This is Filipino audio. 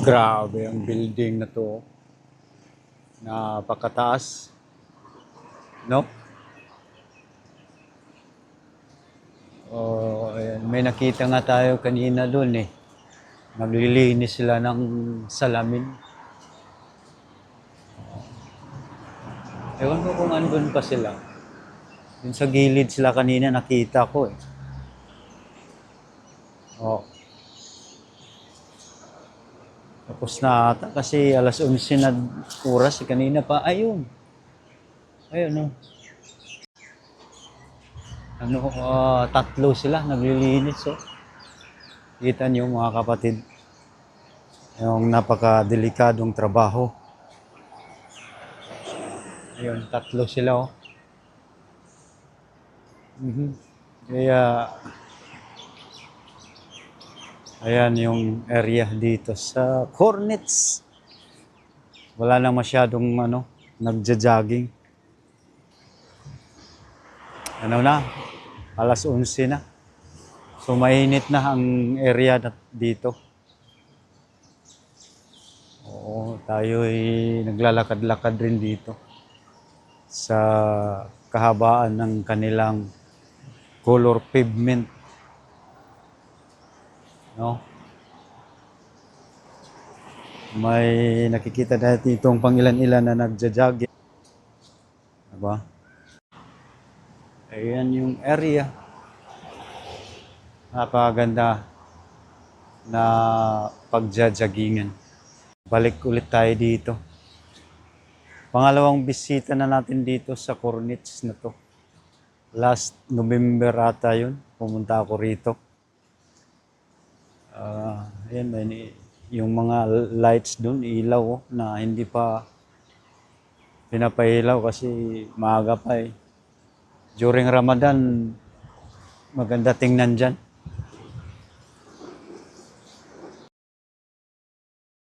Grabe ang building na to. Napakataas, no? Oh, ayan. May nakita nga tayo kanina doon eh. Naglilinis sila ng salamin. Ewan ko kung andun pa sila. Yung sa gilid sila kanina nakita ko eh. Oh. Tapos na ata kasi alas 11 na oras kanina pa. Ayun. Ayun oh. Tatlo sila naglilinis oh. Kita niyo mga kapatid. Yung napakadelikadong trabaho. Ayun, tatlo sila oh. Kaya ayan yung area dito sa Cornets. Wala na masyadong nagja-jogging. Ano na? Alas 11 na. So mainit na ang area dito. Oo, tayo ay naglalakad-lakad rin dito sa kahabaan ng kanilang color pavement. No? May nakikita natin itong pangilan-ilan na nagja-jogging. Diba? Ayan yung area. Napakaganda na pagja-joggingan. Balik ulit tayo dito. Pangalawang bisita na natin dito sa Cornets na to. Last November ata yun. Pumunta ako rito. Ayan, yung mga lights dun, ilaw na hindi pa pinapailaw kasi maaga pa eh. During Ramadan, maganda tingnan dyan.